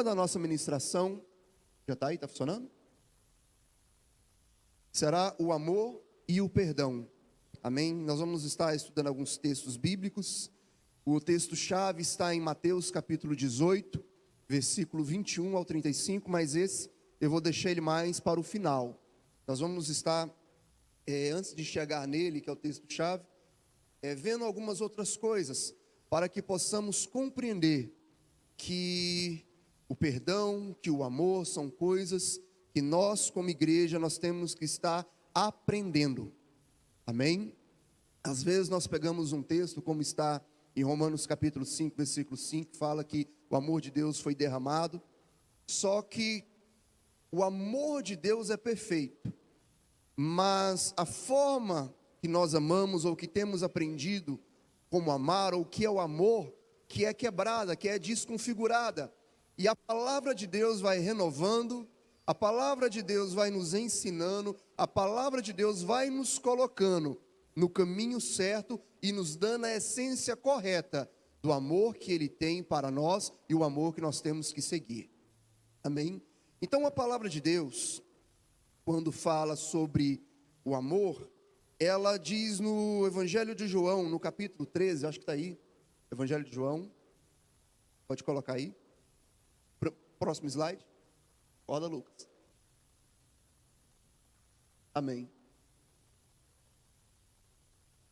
tema da nossa ministração, já está aí, está funcionando? Será o amor e o perdão. Amém? Nós vamos estar estudando alguns textos bíblicos. O texto-chave está em Mateus capítulo 18, versículo 21 ao 35, mas esse eu vou deixar ele mais para o final. Nós vamos estar, antes de chegar nele, que é o texto-chave, vendo algumas outras coisas, para que possamos compreender que o perdão, que o amor são coisas que nós, como igreja, nós temos que estar aprendendo. Amém? Às vezes nós pegamos um texto, como está em Romanos capítulo 5, versículo 5, fala que o amor de Deus foi derramado, só que o amor de Deus é perfeito, mas a forma que nós amamos, ou que temos aprendido como amar, ou o que é o amor, que é quebrada, que é desconfigurada, e a palavra de Deus vai renovando, a palavra de Deus vai nos ensinando, a palavra de Deus vai nos colocando no caminho certo e nos dando a essência correta do amor que Ele tem para nós e o amor que nós temos que seguir. Amém? Então a palavra de Deus, quando fala sobre o amor, ela diz no Evangelho de João, no capítulo 13, acho que está aí, Evangelho de João, pode colocar aí, próximo slide, roda Lucas. Amém.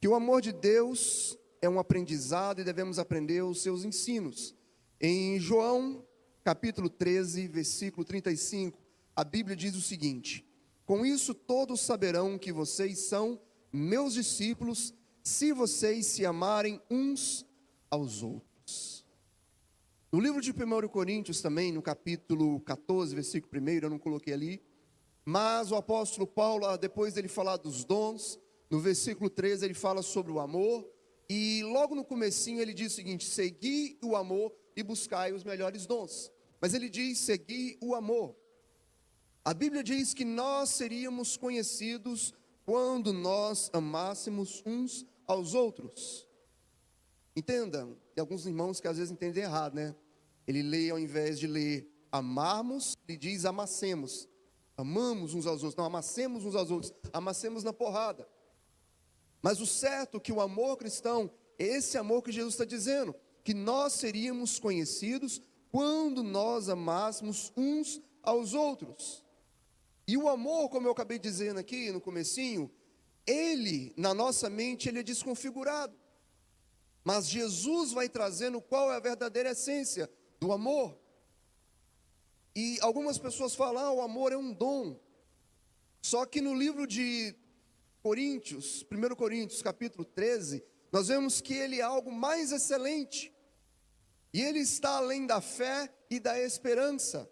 Que o amor de Deus é um aprendizado e devemos aprender os seus ensinos. Em João, capítulo 13, versículo 35, a Bíblia diz o seguinte: com isso todos saberão que vocês são meus discípulos, se vocês se amarem uns aos outros. No livro de 1 Coríntios também, no capítulo 14, versículo 1, eu não coloquei ali, mas o apóstolo Paulo, depois dele falar dos dons, no versículo 13 ele fala sobre o amor, e logo no comecinho ele diz o seguinte: segui o amor e buscai os melhores dons. Mas ele diz: segui o amor. A Bíblia diz que nós seríamos conhecidos quando nós amássemos uns aos outros. Entenda, tem alguns irmãos que às vezes entendem errado, né? Ele lê, ao invés de ler amarmos, ele diz amassemos. Amamos uns aos outros, não amassemos uns aos outros, amassemos na porrada. Mas o certo é que o amor cristão é esse amor que Jesus está dizendo, que nós seríamos conhecidos quando nós amássemos uns aos outros. E o amor, como eu acabei dizendo aqui no comecinho, ele, na nossa mente, ele é desconfigurado. Mas Jesus vai trazendo qual é a verdadeira essência do amor. E algumas pessoas falam: o amor é um dom. Só que no livro de Coríntios, 1 Coríntios capítulo 13, nós vemos que ele é algo mais excelente. E ele está além da fé e da esperança.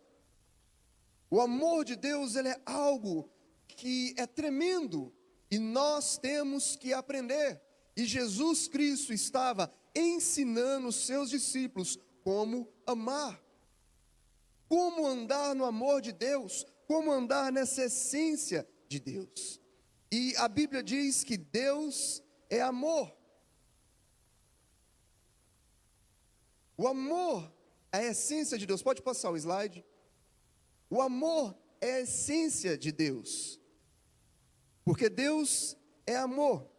O amor de Deus, ele é algo que é tremendo. E nós temos que aprender. E Jesus Cristo estava ensinando os seus discípulos como amar. Como andar no amor de Deus. Como andar nessa essência de Deus. E a Bíblia diz que Deus é amor. O amor é a essência de Deus. Pode passar o slide. O amor é a essência de Deus. Porque Deus é amor.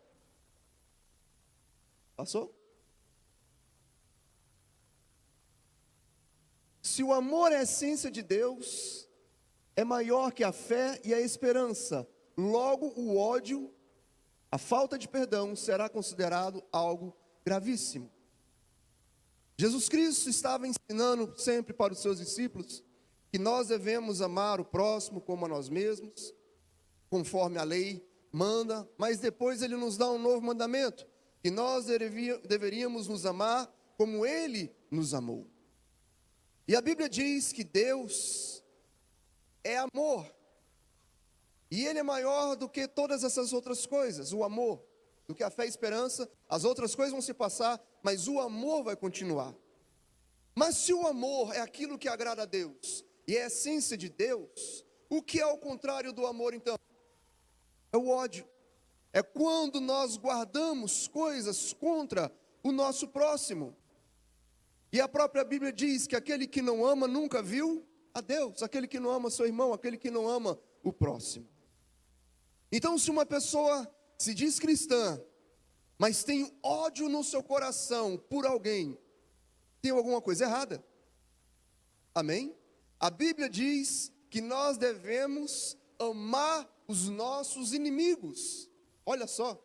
Passou? Se o amor é a essência de Deus, é maior que a fé e a esperança. Logo, o ódio, a falta de perdão, será considerado algo gravíssimo. Jesus Cristo estava ensinando sempre para os seus discípulos que nós devemos amar o próximo como a nós mesmos, conforme a lei manda, mas depois ele nos dá um novo mandamento, que nós deveríamos nos amar como ele nos amou. E a Bíblia diz que Deus é amor. E ele é maior do que todas essas outras coisas, o amor, do que a fé e a esperança. As outras coisas vão se passar, mas o amor vai continuar. Mas se o amor é aquilo que agrada a Deus, e é a essência de Deus, o que é o contrário do amor então? É o ódio. É quando nós guardamos coisas contra o nosso próximo. E a própria Bíblia diz que aquele que não ama nunca viu a Deus, aquele que não ama seu irmão, aquele que não ama o próximo. Então, se uma pessoa se diz cristã, mas tem ódio no seu coração por alguém, tem alguma coisa errada. Amém? A Bíblia diz que nós devemos amar os nossos inimigos. Olha só,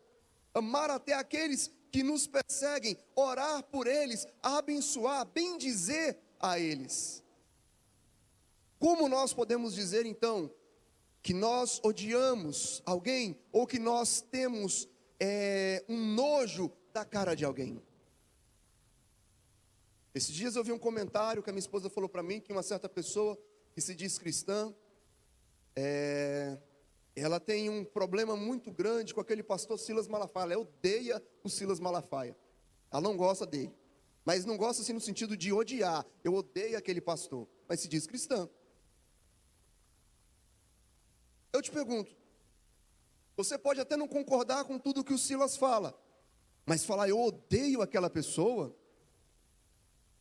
amar até aqueles que nos perseguem, orar por eles, abençoar, bendizer a eles. Como nós podemos dizer então que nós odiamos alguém ou que nós temos um nojo da cara de alguém? Esses dias eu vi um comentário que a minha esposa falou para mim que uma certa pessoa que se diz cristã, ela tem um problema muito grande com aquele pastor Silas Malafaia. Ela odeia o Silas Malafaia. Ela não gosta dele. Mas não gosta assim no sentido de odiar. Eu odeio aquele pastor. Mas se diz cristã. Eu te pergunto. Você pode até não concordar com tudo que o Silas fala. Mas falar eu odeio aquela pessoa.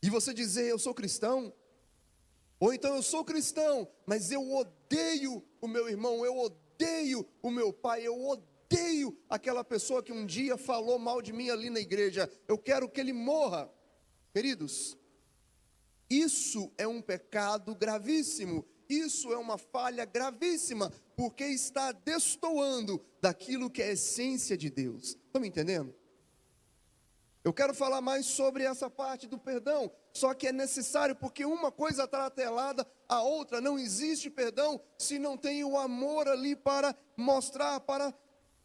E você dizer eu sou cristão. Ou então eu sou cristão, mas eu odeio o meu irmão, eu odeio o meu pai, eu odeio aquela pessoa que um dia falou mal de mim ali na igreja, eu quero que ele morra. Queridos, isso é um pecado gravíssimo, isso é uma falha gravíssima, porque está destoando daquilo que é a essência de Deus. Estão me entendendo? Eu quero falar mais sobre essa parte do perdão, só que é necessário, porque uma coisa está atrelada à outra. Não existe perdão se não tem o amor ali para mostrar, para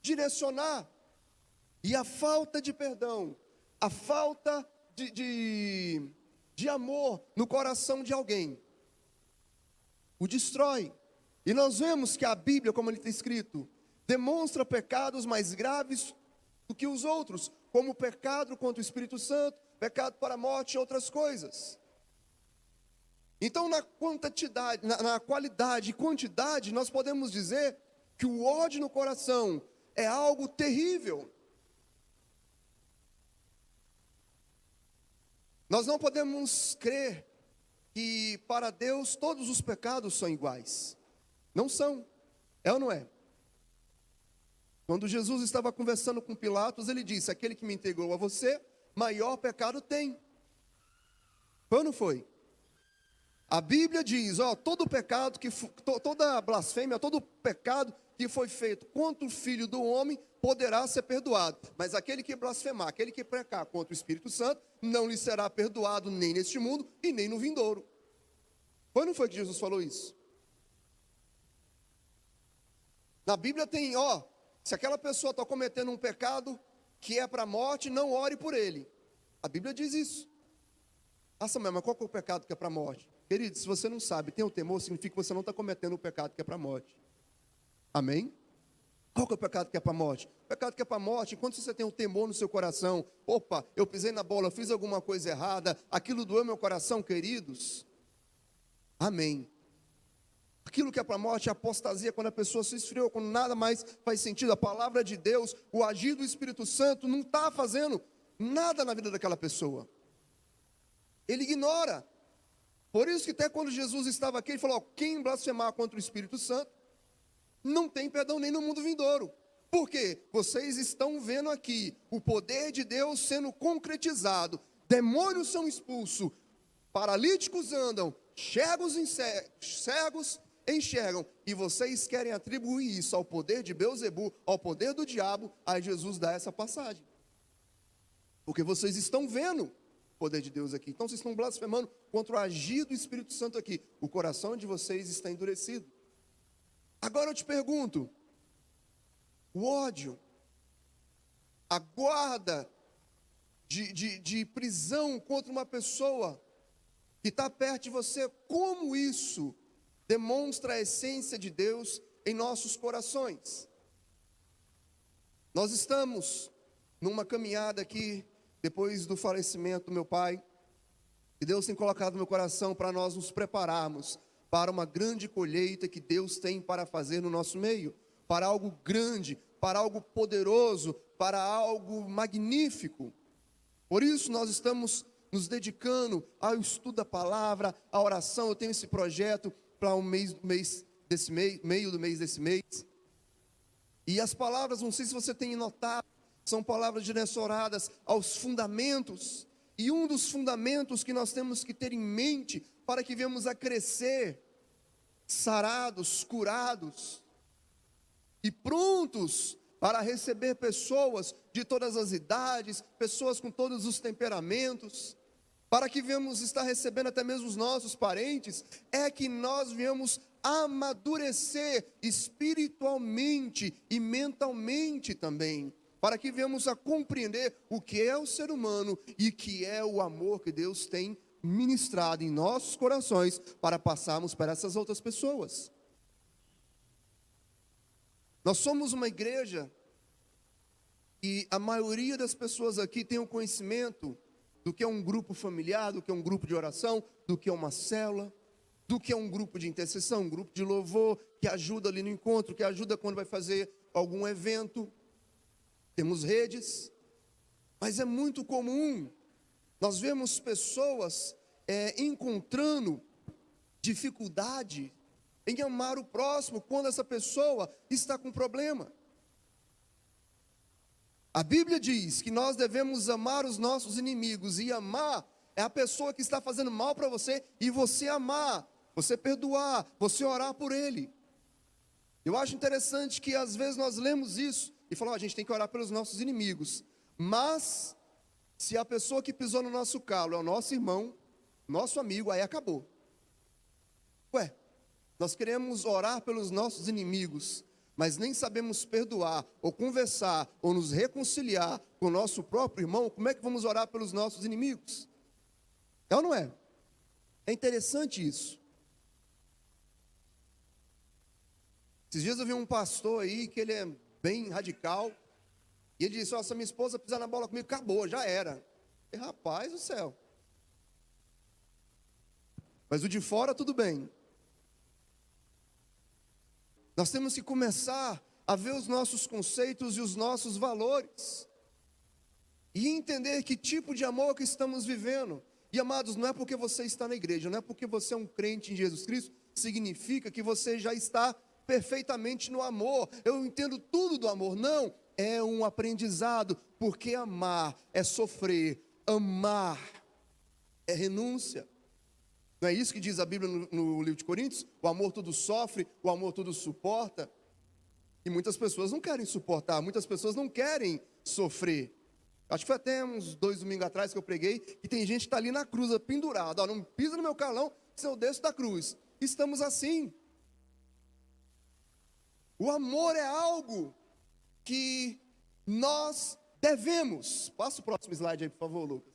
direcionar. E a falta de perdão, a falta de amor no coração de alguém, o destrói. E nós vemos que a Bíblia, como ele está escrito, demonstra pecados mais graves do que os outros, como pecado contra o Espírito Santo, pecado para a morte e outras coisas. Então, na quantidade, na qualidade e quantidade, nós podemos dizer que o ódio no coração é algo terrível. Nós não podemos crer que para Deus todos os pecados são iguais. Não são. É ou não é? Quando Jesus estava conversando com Pilatos, ele disse: aquele que me entregou a você, maior pecado tem. Foi ou não foi? A Bíblia diz, todo pecado, toda blasfêmia, todo pecado que foi feito contra o Filho do Homem, poderá ser perdoado. Mas aquele que blasfemar, aquele que pecar contra o Espírito Santo, não lhe será perdoado nem neste mundo e nem no vindouro. Foi ou não foi que Jesus falou isso? Na Bíblia tem, se aquela pessoa está cometendo um pecado que é para a morte, não ore por ele. A Bíblia diz isso. Samuel, mas qual que é o pecado que é para a morte? Querido, se você não sabe, tem o temor, significa que você não está cometendo o pecado que é para a morte. Amém? Qual que é o pecado que é para a morte? O pecado que é para a morte, enquanto você tem o temor no seu coração, opa, eu pisei na bola, eu fiz alguma coisa errada, aquilo doeu meu coração, queridos. Amém. Aquilo que é para a morte é apostasia, quando a pessoa se esfriou, quando nada mais faz sentido. A palavra de Deus, o agir do Espírito Santo não está fazendo nada na vida daquela pessoa. Ele ignora. Por isso que até quando Jesus estava aqui, ele falou, quem blasfemar contra o Espírito Santo, não tem perdão nem no mundo vindouro. Por quê? Vocês estão vendo aqui o poder de Deus sendo concretizado. Demônios são expulsos, paralíticos andam, cegos enxergam, e vocês querem atribuir isso ao poder de Beelzebu, ao poder do diabo. Aí Jesus dá essa passagem, porque vocês estão vendo o poder de Deus aqui, então vocês estão blasfemando contra o agir do Espírito Santo aqui, o coração de vocês está endurecido. Agora eu te pergunto, o ódio, a guarda de prisão contra uma pessoa que está perto de você, como isso demonstra a essência de Deus em nossos corações? Nós estamos numa caminhada aqui, depois do falecimento do meu pai, e Deus tem colocado no meu coração para nós nos prepararmos para uma grande colheita que Deus tem para fazer no nosso meio, para algo grande, para algo poderoso, para algo magnífico. Por isso nós estamos nos dedicando ao estudo da palavra, à oração. Eu tenho esse projeto para meio do mês desse mês. E as palavras, não sei se você tem notado, são palavras direcionadas aos fundamentos. E um dos fundamentos que nós temos que ter em mente para que venhamos a crescer, sarados, curados e prontos para receber pessoas de todas as idades, pessoas com todos os temperamentos, para que venhamos estar recebendo até mesmo os nossos parentes, é que nós venhamos amadurecer espiritualmente e mentalmente também, para que venhamos a compreender o que é o ser humano e que é o amor que Deus tem ministrado em nossos corações para passarmos para essas outras pessoas. Nós somos uma igreja e a maioria das pessoas aqui tem o conhecimento do que é um grupo familiar, do que é um grupo de oração, do que é uma célula, do que é um grupo de intercessão, um grupo de louvor, que ajuda ali no encontro, que ajuda quando vai fazer algum evento. Temos redes, mas é muito comum nós vemos pessoas encontrando dificuldade em amar o próximo quando essa pessoa está com problema. A Bíblia diz que nós devemos amar os nossos inimigos, e amar é a pessoa que está fazendo mal para você, e você amar, você perdoar, você orar por ele. Eu acho interessante que às vezes nós lemos isso e falamos, a gente tem que orar pelos nossos inimigos, mas se a pessoa que pisou no nosso calo é o nosso irmão, nosso amigo, aí acabou. Ué, nós queremos orar pelos nossos inimigos, mas nem sabemos perdoar, ou conversar, ou nos reconciliar com o nosso próprio irmão. Como é que vamos orar pelos nossos inimigos? É ou não é? É interessante isso. Esses dias eu vi um pastor aí, que ele é bem radical, e ele disse, se a minha esposa pisar na bola comigo, acabou, já era. E rapaz do céu. Mas o de fora tudo bem. Nós temos que começar a ver os nossos conceitos e os nossos valores, e entender que tipo de amor que estamos vivendo. E amados, não é porque você está na igreja, não é porque você é um crente em Jesus Cristo, significa que você já está perfeitamente no amor. Eu entendo tudo do amor. Não, é um aprendizado, porque amar é sofrer, amar é renúncia. Não é isso que diz a Bíblia no livro de Coríntios? O amor tudo sofre, o amor tudo suporta. E muitas pessoas não querem suportar, muitas pessoas não querem sofrer. Acho que foi até uns 2 domingos atrás que eu preguei, que tem gente que está ali na cruz, pendurada. Não pisa no meu calão, se eu desço da cruz. Estamos assim. O amor é algo que nós devemos. Passa o próximo slide aí, por favor, Lucas.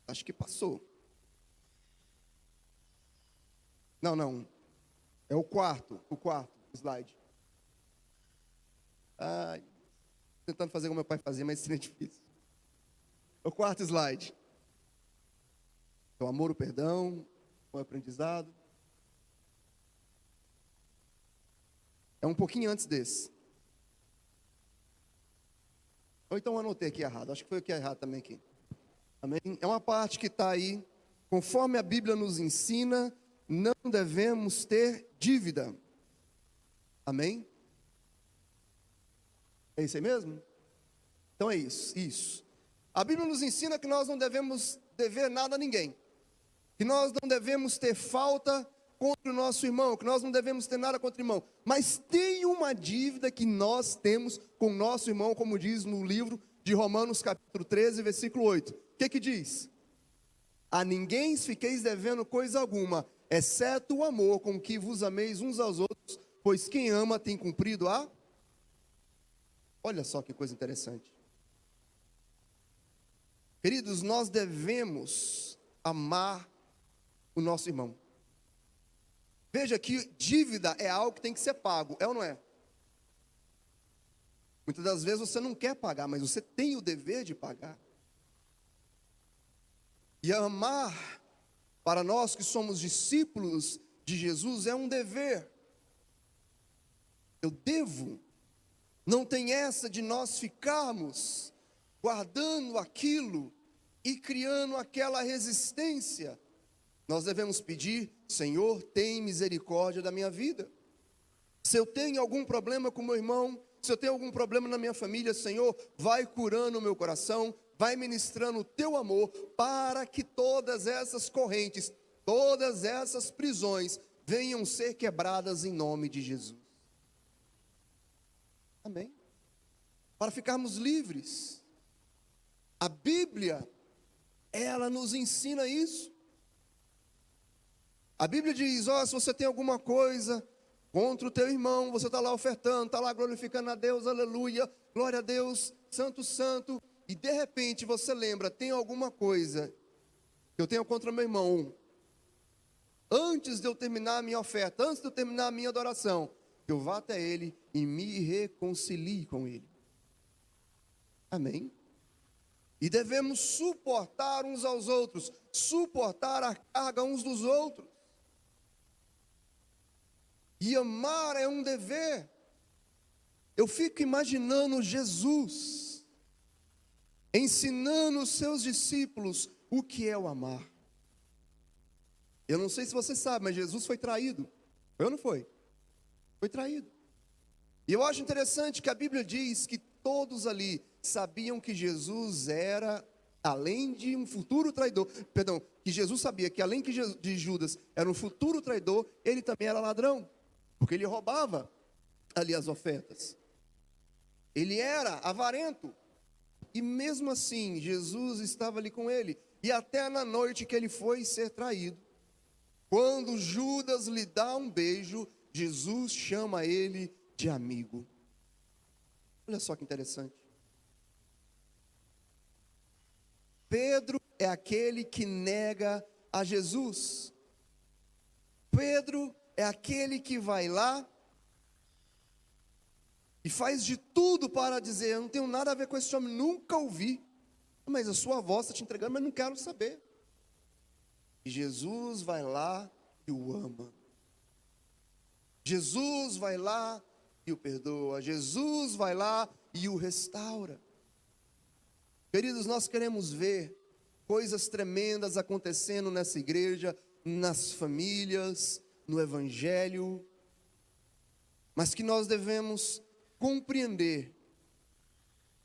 Acho que passou. Não. É o quarto slide. Tentando fazer como meu pai fazia, mas isso é difícil. O quarto slide. O amor, o perdão, o aprendizado. É um pouquinho antes desse. Ou então eu anotei aqui errado. Acho que foi aqui errado também aqui. Amém? É uma parte que está aí. Conforme a Bíblia nos ensina, não devemos ter dívida. Amém? É isso aí mesmo? Então é isso. A Bíblia nos ensina que nós não devemos dever nada a ninguém. Que nós não devemos ter falta contra o nosso irmão, que nós não devemos ter nada contra o irmão. Mas tem uma dívida que nós temos com o nosso irmão, como diz no livro de Romanos capítulo 13, versículo 8. O que diz? A ninguém fiqueis devendo coisa alguma, exceto o amor com que vos ameis uns aos outros, pois quem ama tem cumprido a... Olha só que coisa interessante. Queridos, nós devemos amar o nosso irmão. Veja que dívida é algo que tem que ser pago, é ou não é? Muitas das vezes você não quer pagar, mas você tem o dever de pagar. E amar, para nós que somos discípulos de Jesus, é um dever. Eu devo. Não tem essa de nós ficarmos guardando aquilo e criando aquela resistência, nós devemos pedir: Senhor, tem misericórdia da minha vida. Se eu tenho algum problema com meu irmão, se eu tenho algum problema na minha família, Senhor, vai curando o meu coração, vai ministrando o teu amor, para que todas essas correntes, todas essas prisões venham ser quebradas em nome de Jesus. Amém? Para ficarmos livres. A Bíblia, ela nos ensina isso. A Bíblia diz: se você tem alguma coisa contra o teu irmão, você está lá ofertando, está lá glorificando a Deus, aleluia, glória a Deus, santo, santo, e de repente você lembra: tem alguma coisa que eu tenho contra meu irmão, antes de eu terminar a minha oferta, antes de eu terminar a minha adoração, eu vá até ele e me reconcilie com ele. Amém? E devemos suportar uns aos outros, suportar a carga uns dos outros. E amar é um dever. Eu fico imaginando Jesus ensinando os seus discípulos o que é o amar. Eu não sei se você sabe, mas Jesus foi traído. Foi ou não foi? Foi traído. E eu acho interessante que a Bíblia diz que todos ali sabiam que Jesus era, além de um futuro traidor, que Jesus sabia que além de Judas era um futuro traidor, ele também era ladrão, porque ele roubava ali as ofertas. Ele era avarento. E mesmo assim, Jesus estava ali com ele. E até na noite que ele foi ser traído, quando Judas lhe dá um beijo, Jesus chama ele de amigo. Olha só que interessante. Pedro é aquele que nega a Jesus. Pedro é aquele que vai lá e faz de tudo para dizer: eu não tenho nada a ver com esse homem, nunca ouvi. Mas a sua voz está te entregando, mas não quero saber. E Jesus vai lá e o ama. Jesus vai lá e o perdoa. Jesus vai lá e o restaura. Queridos, nós queremos ver coisas tremendas acontecendo nessa igreja, nas famílias, no evangelho, mas que nós devemos compreender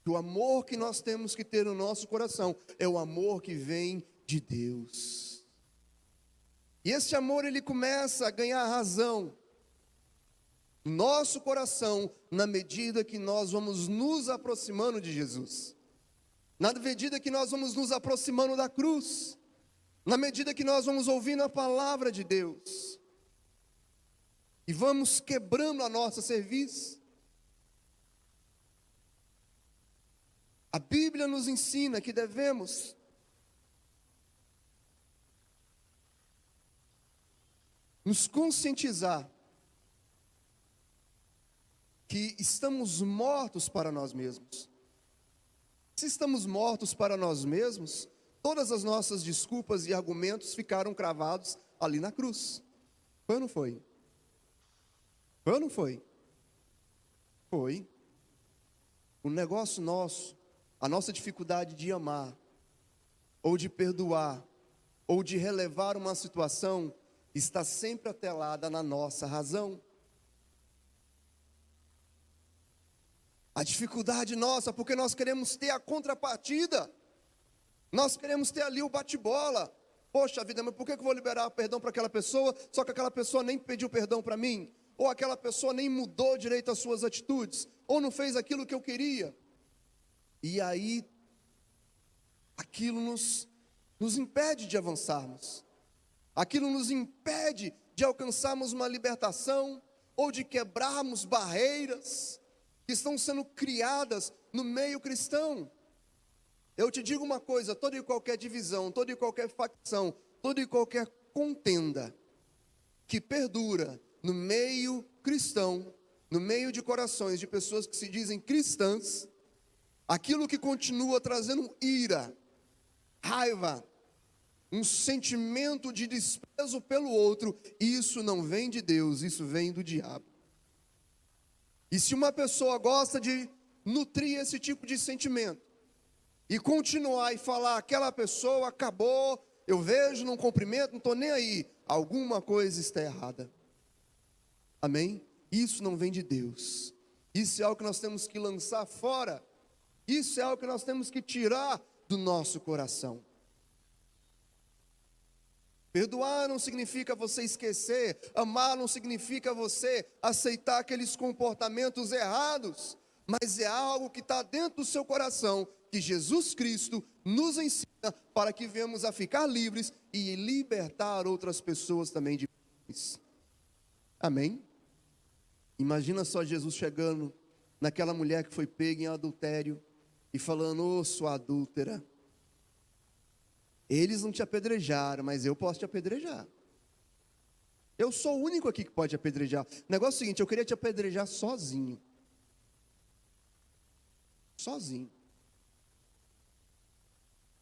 que o amor que nós temos que ter no nosso coração é o amor que vem de Deus. E esse amor, ele começa a ganhar razão no nosso coração na medida que nós vamos nos aproximando de Jesus, na medida que nós vamos nos aproximando da cruz, na medida que nós vamos ouvindo a palavra de Deus e vamos quebrando a nossa cerviz. A Bíblia nos ensina que devemos nos conscientizar que estamos mortos para nós mesmos. Se estamos mortos para nós mesmos, todas as nossas desculpas e argumentos ficaram cravados ali na cruz. Foi ou não foi? Foi ou não foi? Foi. O negócio nosso, a nossa dificuldade de amar, ou de perdoar, ou de relevar uma situação, está sempre atrelada na nossa razão. A dificuldade nossa, porque nós queremos ter a contrapartida, nós queremos ter ali o bate-bola. Poxa vida, mas por que eu vou liberar perdão para aquela pessoa, só que aquela pessoa nem pediu perdão para mim? Ou aquela pessoa nem mudou direito as suas atitudes, ou não fez aquilo que eu queria. E aí, aquilo nos impede de avançarmos. Aquilo nos impede de alcançarmos uma libertação, ou de quebrarmos barreiras que estão sendo criadas no meio cristão. Eu te digo uma coisa: toda e qualquer divisão, toda e qualquer facção, toda e qualquer contenda que perdura no meio cristão, no meio de corações de pessoas que se dizem cristãs, aquilo que continua trazendo ira, raiva, um sentimento de desprezo pelo outro, isso não vem de Deus, isso vem do diabo. E se uma pessoa gosta de nutrir esse tipo de sentimento, e continuar e falar, aquela pessoa acabou, eu vejo, não cumprimento, não estou nem aí, alguma coisa está errada. Amém? Isso não vem de Deus. Isso é algo que nós temos que lançar fora. Isso é algo que nós temos que tirar do nosso coração. Perdoar não significa você esquecer. Amar não significa você aceitar aqueles comportamentos errados. Mas é algo que está dentro do seu coração, que Jesus Cristo nos ensina para que venhamos a ficar livres e libertar outras pessoas também de vícios. Amém? Imagina só Jesus chegando naquela mulher que foi pega em adultério e falando, ô sua adúltera, eles não te apedrejaram, mas eu posso te apedrejar. Eu sou o único aqui que pode te apedrejar. O negócio é o seguinte, eu queria te apedrejar sozinho. Sozinho.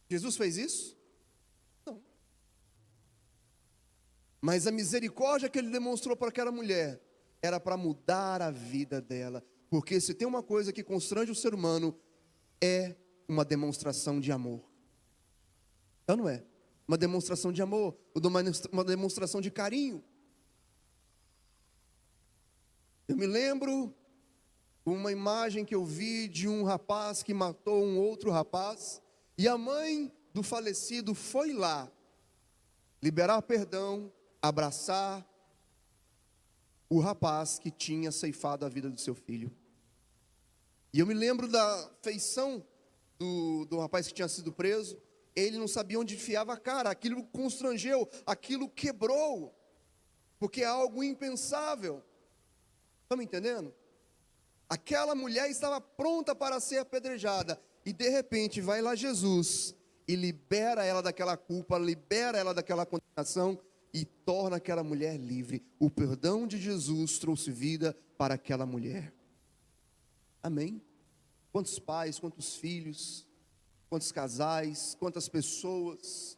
Jesus fez isso? Não. Mas a misericórdia que ele demonstrou para aquela mulher era para mudar a vida dela. Porque se tem uma coisa que constrange o ser humano, é uma demonstração de amor. Então não é? Uma demonstração de amor, uma demonstração de carinho. Eu me lembro uma imagem que eu vi de um rapaz que matou um outro rapaz, e a mãe do falecido foi lá liberar perdão, abraçar o rapaz que tinha ceifado a vida do seu filho. E eu me lembro da feição do rapaz que tinha sido preso. Ele não sabia onde enfiava a cara, aquilo constrangeu, aquilo quebrou, porque é algo impensável. Estão me entendendo? Aquela mulher estava pronta para ser apedrejada, e de repente vai lá Jesus, e libera ela daquela culpa, libera ela daquela condenação, e torna aquela mulher livre. O perdão de Jesus trouxe vida para aquela mulher. Amém? Quantos pais, quantos filhos, quantos casais, quantas pessoas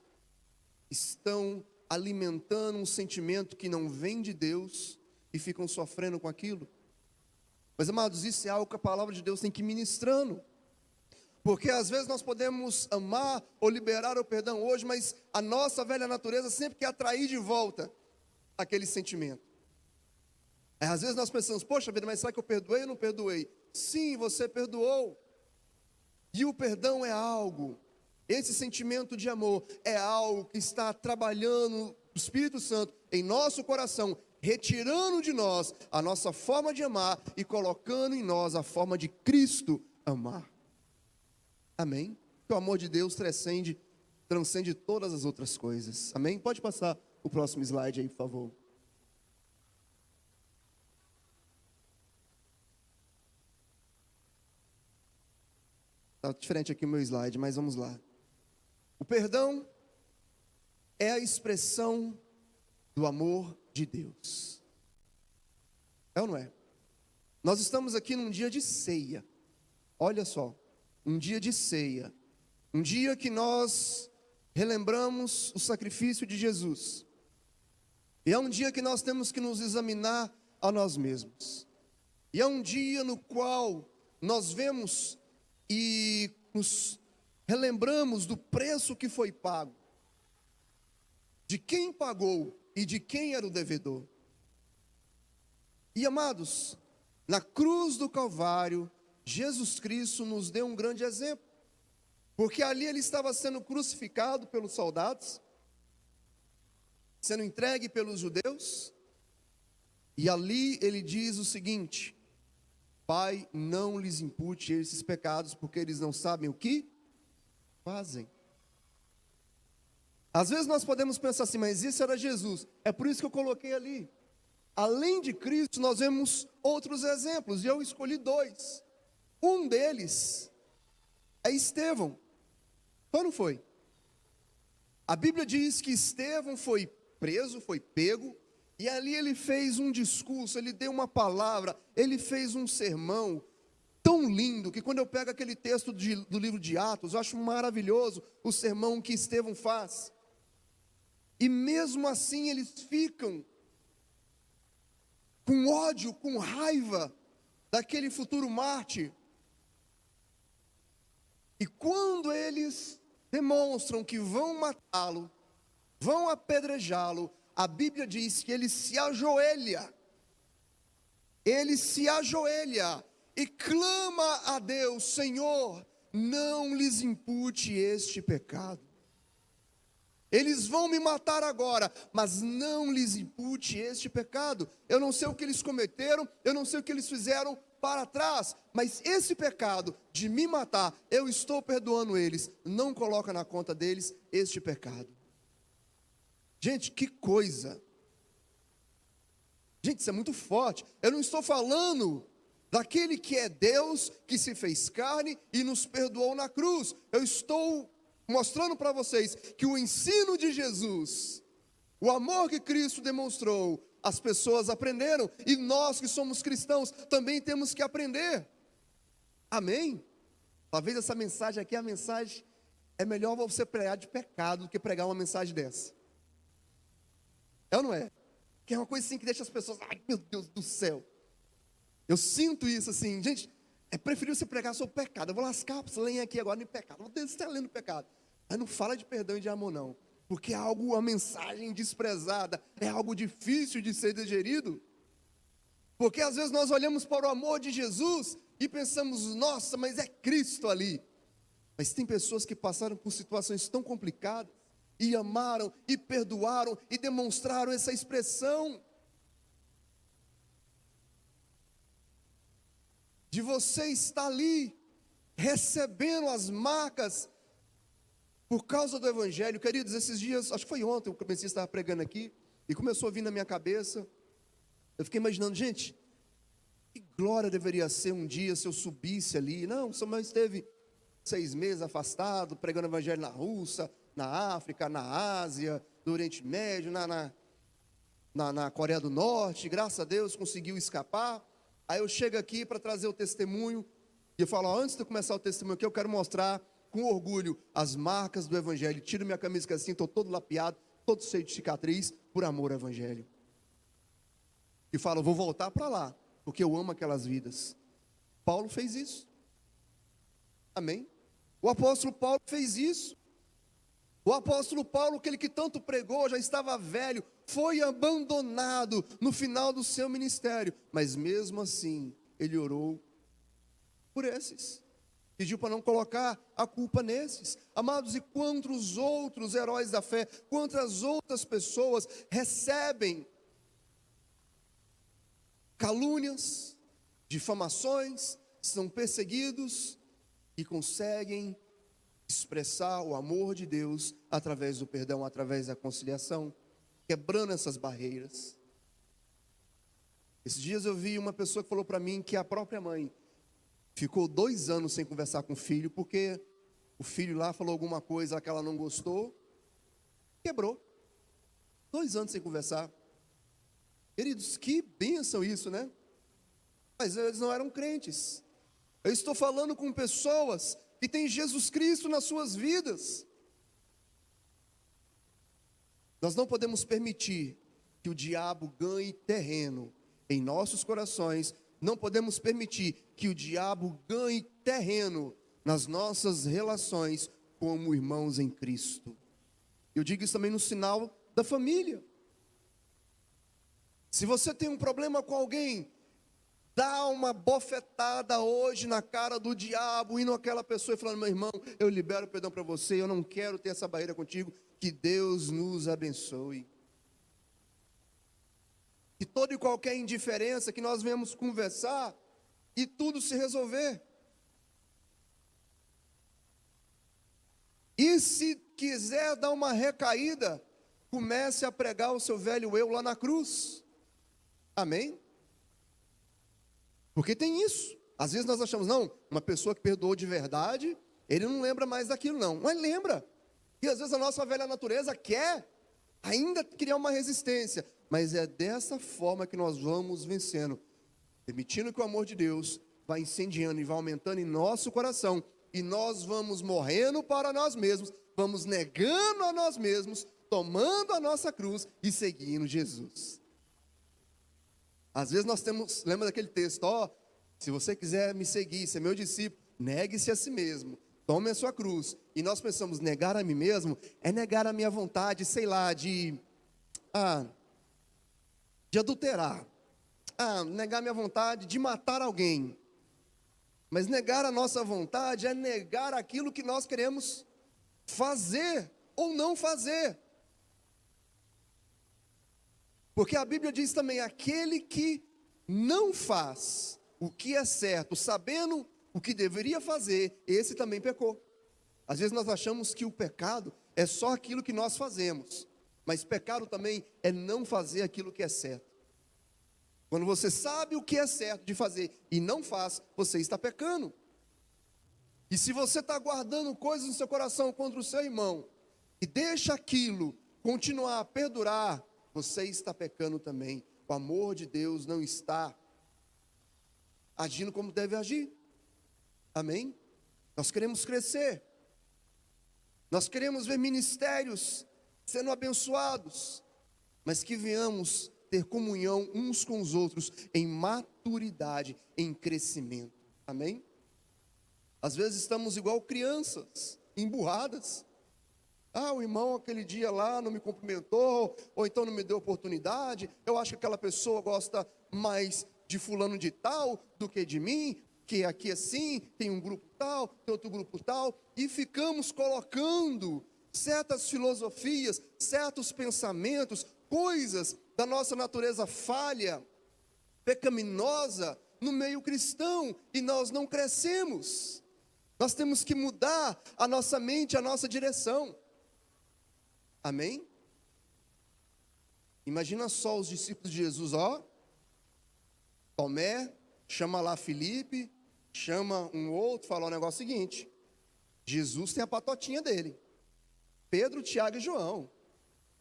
estão alimentando um sentimento que não vem de Deus e ficam sofrendo com aquilo? Mas amados, isso é algo que a palavra de Deus tem que ir ministrando. Porque às vezes nós podemos amar ou liberar o perdão hoje, mas a nossa velha natureza sempre quer atrair de volta aquele sentimento. Às vezes nós pensamos, poxa vida, mas será que eu perdoei ou não perdoei? Sim, você perdoou. E o perdão é algo, esse sentimento de amor é algo que está trabalhando o Espírito Santo em nosso coração, retirando de nós a nossa forma de amar e colocando em nós a forma de Cristo amar. Amém? Que o amor de Deus transcende todas as outras coisas. Amém? Pode passar o próximo slide aí, por favor. Está diferente aqui o meu slide, mas vamos lá. O perdão é a expressão do amor de Deus. É ou não é? Nós estamos aqui num dia de ceia. Olha só, um dia de ceia. Um dia que nós relembramos o sacrifício de Jesus. E é um dia que nós temos que nos examinar a nós mesmos. E é um dia no qual nós vemos e nos relembramos do preço que foi pago, de quem pagou e de quem era o devedor. E amados, na cruz do Calvário, Jesus Cristo nos deu um grande exemplo, porque ali ele estava sendo crucificado pelos soldados, sendo entregue pelos judeus, e ali ele diz o seguinte: Pai, não lhes impute esses pecados, porque eles não sabem o que fazem. Às vezes nós podemos pensar assim, mas isso era Jesus. É por isso que eu coloquei ali. Além de Cristo, nós vemos outros exemplos, e eu escolhi dois. Um deles é Estevão. Foi ou não foi? A Bíblia diz que Estevão foi preso, foi pego, e ali ele fez um discurso, ele deu uma palavra, ele fez um sermão tão lindo, que quando eu pego aquele texto do livro de Atos, eu acho maravilhoso o sermão que Estevão faz. E mesmo assim eles ficam com ódio, com raiva daquele futuro mártir. E quando eles demonstram que vão matá-lo, vão apedrejá-lo, a Bíblia diz que ele se ajoelha e clama a Deus: Senhor, não lhes impute este pecado. Eles vão me matar agora, mas não lhes impute este pecado. Eu não sei o que eles cometeram, eu não sei o que eles fizeram para trás, mas esse pecado de me matar, eu estou perdoando eles. Não coloca na conta deles este pecado. Gente, que coisa! Gente, isso é muito forte. Eu não estou falando daquele que é Deus, que se fez carne e nos perdoou na cruz. Eu estou mostrando para vocês que o ensino de Jesus, o amor que Cristo demonstrou, as pessoas aprenderam, e nós que somos cristãos também temos que aprender. Amém? Talvez essa mensagem aqui, a mensagem, é melhor você pregar de pecado do que pregar uma mensagem dessa. É ou não é? Que é uma coisa assim que deixa as pessoas, ai meu Deus do céu. Eu sinto isso assim, gente, é preferível você pregar sobre pecado. Eu vou lascar essa lenha aqui agora no pecado. Você está lendo pecado. Mas não fala de perdão e de amor não. Porque é algo, uma mensagem desprezada, é algo difícil de ser digerido. Porque às vezes nós olhamos para o amor de Jesus e pensamos, nossa, mas é Cristo ali. Mas tem pessoas que passaram por situações tão complicadas, e amaram, e perdoaram, e demonstraram essa expressão. De você estar ali, recebendo as marcas, por causa do Evangelho. Queridos, esses dias, acho que foi ontem, o comecei a estar pregando aqui, e começou a vir na minha cabeça, eu fiquei imaginando, gente, que glória deveria ser um dia se eu subisse ali. Não, Samuel esteve 6 meses afastado, pregando o Evangelho na Rússia, na África, na Ásia, no Oriente Médio, na Coreia do Norte, graças a Deus conseguiu escapar. Aí eu chego aqui para trazer o testemunho, e eu falo, antes de eu começar o testemunho aqui, eu quero mostrar com orgulho as marcas do Evangelho. Tiro minha camisa assim, estou todo lapiado, todo cheio de cicatriz, por amor ao Evangelho. E falo, vou voltar para lá, porque eu amo aquelas vidas. Paulo fez isso. Amém? O apóstolo Paulo fez isso. O apóstolo Paulo, aquele que tanto pregou, já estava velho, foi abandonado no final do seu ministério, mas mesmo assim, ele orou por esses, pediu para não colocar a culpa nesses. Amados, e quantos outros heróis da fé, quantas outras pessoas recebem calúnias, difamações, são perseguidos e conseguem expressar o amor de Deus através do perdão, através da conciliação, quebrando essas barreiras. Esses dias eu vi uma pessoa que falou para mim que a própria mãe ficou 2 anos sem conversar com o filho, porque o filho lá falou alguma coisa que ela não gostou, quebrou. 2 anos sem conversar. Queridos, que bênção isso, né? Mas eles não eram crentes. Eu estou falando com pessoas que têm Jesus Cristo nas suas vidas. Nós não podemos permitir que o diabo ganhe terreno em nossos corações. Não podemos permitir que o diabo ganhe terreno nas nossas relações como irmãos em Cristo. Eu digo isso também no sinal da família. Se você tem um problema com alguém, dá uma bofetada hoje na cara do diabo, indo àquela pessoa e falando, meu irmão, eu libero perdão para você, eu não quero ter essa barreira contigo, que Deus nos abençoe. Que toda e qualquer indiferença que nós venhamos conversar e tudo se resolver. E se quiser dar uma recaída, comece a pregar o seu velho eu lá na cruz. Amém? Porque tem isso. Às vezes nós achamos, não, uma pessoa que perdoou de verdade, ele não lembra mais daquilo não. Mas lembra. E às vezes a nossa velha natureza quer ainda criar uma resistência. Mas é dessa forma que nós vamos vencendo. Permitindo que o amor de Deus vá incendiando e vá aumentando em nosso coração. E nós vamos morrendo para nós mesmos. Vamos negando a nós mesmos, tomando a nossa cruz e seguindo Jesus. Às vezes nós temos, lembra daquele texto, se você quiser me seguir, ser meu discípulo, negue-se a si mesmo, Tome a sua cruz. E nós pensamos, negar a mim mesmo é negar a minha vontade, sei lá, de adulterar. Negar a minha vontade de matar alguém. Mas negar a nossa vontade é negar aquilo que nós queremos fazer ou não fazer. Porque a Bíblia diz também, aquele que não faz o que é certo, sabendo o que deveria fazer, esse também pecou. Às vezes nós achamos que o pecado é só aquilo que nós fazemos, mas pecado também é não fazer aquilo que é certo. Quando você sabe o que é certo de fazer e não faz, você está pecando. E se você está guardando coisas no seu coração contra o seu irmão, e deixa aquilo continuar a perdurar, você está pecando também. O amor de Deus não está agindo como deve agir. Amém? Nós queremos crescer. Nós queremos ver ministérios sendo abençoados, mas que venhamos ter comunhão uns com os outros em maturidade, em crescimento. Amém? Às vezes estamos igual crianças, emburradas. O irmão aquele dia lá não me cumprimentou, ou então não me deu oportunidade. Eu acho que aquela pessoa gosta mais de fulano de tal do que de mim, que aqui assim, tem um grupo tal, tem outro grupo tal, e ficamos colocando certas filosofias, certos pensamentos, coisas da nossa natureza falha, pecaminosa, no meio cristão, e nós não crescemos. Nós temos que mudar a nossa mente, a nossa direção. Amém? Imagina só os discípulos de Jesus, Tomé, chama lá Filipe, chama um outro, fala o negócio seguinte, Jesus tem a patotinha dele, Pedro, Tiago e João,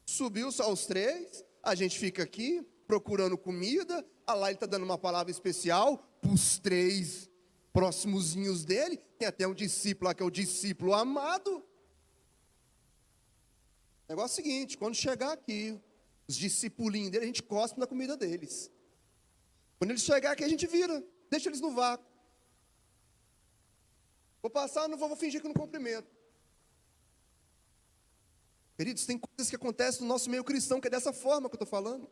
subiu só os três, a gente fica aqui procurando comida, lá ele está dando uma palavra especial para os três próximozinhos dele, tem até um discípulo lá que é o discípulo amado. O negócio é o seguinte, quando chegar aqui, os discipulinhos dele, a gente cospe na comida deles. Quando eles chegar aqui, a gente vira, deixa eles no vácuo. Vou passar, não vou fingir que não cumprimento. Queridos, tem coisas que acontecem no nosso meio cristão, que é dessa forma que eu estou falando.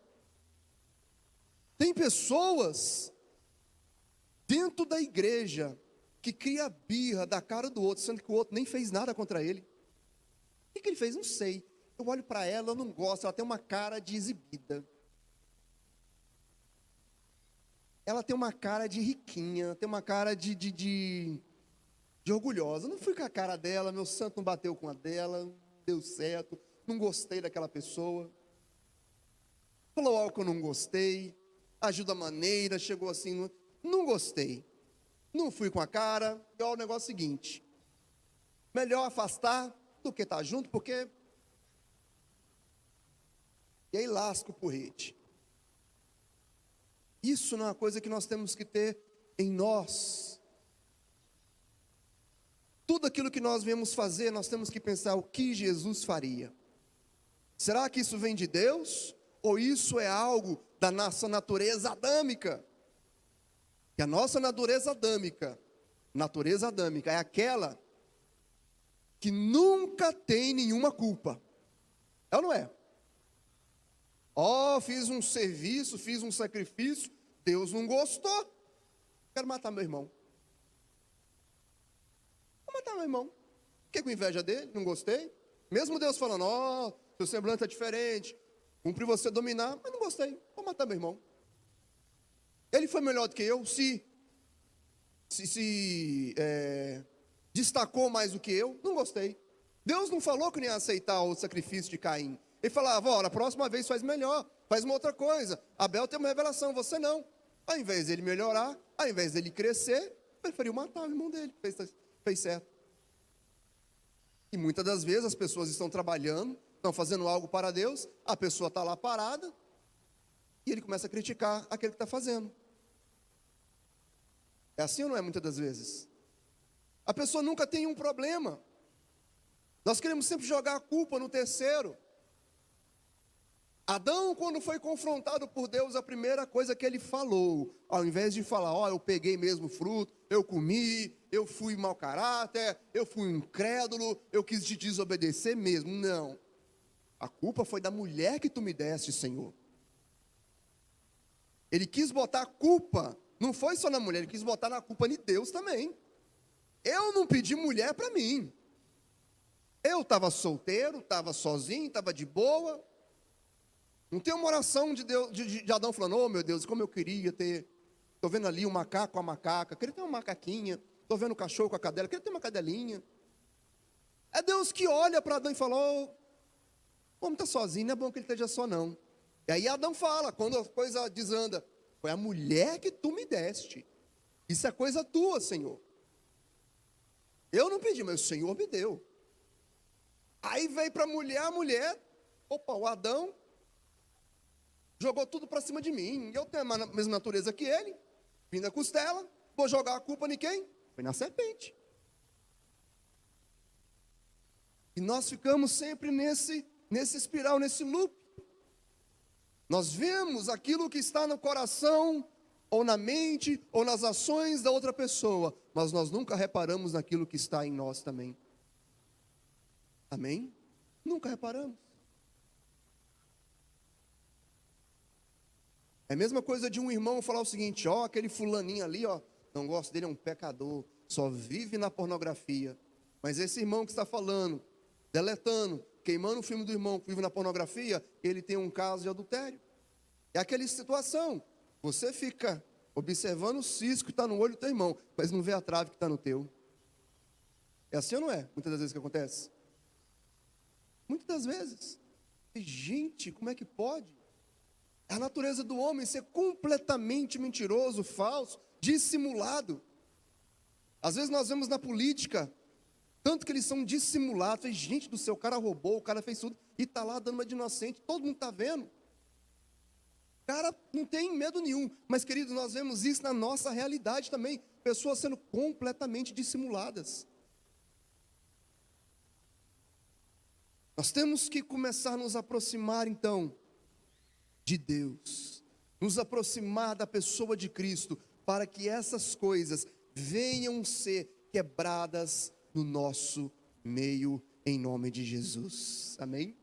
Tem pessoas dentro da igreja que cria birra da cara do outro, sendo que o outro nem fez nada contra ele. O que ele fez? Não sei. Eu olho para ela, eu não gosto, ela tem uma cara de exibida. Ela tem uma cara de riquinha, tem uma cara de orgulhosa. Eu não fui com a cara dela, meu santo não bateu com a dela, não deu certo, não gostei daquela pessoa. Falou algo que eu não gostei, agiu da maneira, chegou assim, não gostei. Não fui com a cara, e olha o negócio seguinte, melhor afastar do que estar junto, porque... E aí lasca o porrete. Isso não é uma coisa que nós temos que ter em nós. Tudo aquilo que nós viemos fazer, nós temos que pensar o que Jesus faria. Será que isso vem de Deus? Ou isso é algo da nossa natureza adâmica? Que a nossa natureza adâmica é aquela que nunca tem nenhuma culpa. É ou não é? Fiz um serviço, fiz um sacrifício, Deus não gostou, quero matar meu irmão. Vou matar meu irmão. Fiquei com inveja dele, não gostei. Mesmo Deus falando, seu semblante é diferente, cumpri você dominar, mas não gostei, vou matar meu irmão. Ele foi melhor do que eu, se destacou mais do que eu, não gostei. Deus não falou que não ia aceitar o sacrifício de Caim. Ele falava, na próxima vez faz melhor, faz uma outra coisa. Abel tem uma revelação, você não. Ao invés dele melhorar, ao invés dele crescer, preferiu matar o irmão dele, fez certo. E muitas das vezes as pessoas estão trabalhando, estão fazendo algo para Deus, a pessoa está lá parada, e ele começa a criticar aquele que está fazendo. É assim ou não é muitas das vezes? A pessoa nunca tem um problema. Nós queremos sempre jogar a culpa no terceiro. Adão, quando foi confrontado por Deus, a primeira coisa que ele falou, ao invés de falar, eu peguei mesmo o fruto, eu comi, eu fui mau caráter, eu fui um incrédulo, eu quis te desobedecer mesmo. Não. A culpa foi da mulher que tu me deste, Senhor. Ele quis botar a culpa, não foi só na mulher, ele quis botar na culpa de Deus também. Eu não pedi mulher para mim. Eu estava solteiro, estava sozinho, estava de boa. Não tem uma oração de Deus, de Adão falando, oh meu Deus, como eu queria ter. Estou vendo ali um macaco com a macaca, queria ter uma macaquinha. Estou vendo o cachorro com a cadela, queria ter uma cadelinha. É Deus que olha para Adão e fala, oh, o homem está sozinho, não é bom que ele esteja só não. E aí Adão fala, quando a coisa desanda, foi a mulher que tu me deste. Isso é coisa tua, Senhor. Eu não pedi, mas o Senhor me deu. Aí veio para a mulher, opa, o Adão jogou tudo para cima de mim. Eu tenho a mesma natureza que ele, vim da costela, vou jogar a culpa em quem? Foi na serpente. E nós ficamos sempre nesse espiral, nesse loop. Nós vemos aquilo que está no coração, ou na mente, ou nas ações da outra pessoa, mas nós nunca reparamos naquilo que está em nós também. Amém? Nunca reparamos. É a mesma coisa de um irmão falar o seguinte, ó, aquele fulaninho ali, ó, não gosto dele, é um pecador, só vive na pornografia. Mas esse irmão que está falando, deletando, queimando o filme do irmão que vive na pornografia, ele tem um caso de adultério. É aquela situação, você fica observando o cisco que está no olho do teu irmão, mas não vê a trave que está no teu. É assim ou não é? Muitas das vezes que acontece. Muitas das vezes. E, gente, como é que pode? É a natureza do homem ser completamente mentiroso, falso, dissimulado. Às vezes nós vemos na política, tanto que eles são dissimulados. Gente do céu, o cara roubou, o cara fez tudo, e está lá dando uma de inocente, todo mundo está vendo. O cara não tem medo nenhum. Mas, queridos, nós vemos isso na nossa realidade também. Pessoas sendo completamente dissimuladas. Nós temos que começar a nos aproximar, então, de Deus. Nos aproximar da pessoa de Cristo, para que essas coisas venham ser quebradas no nosso meio, em nome de Jesus. Amém?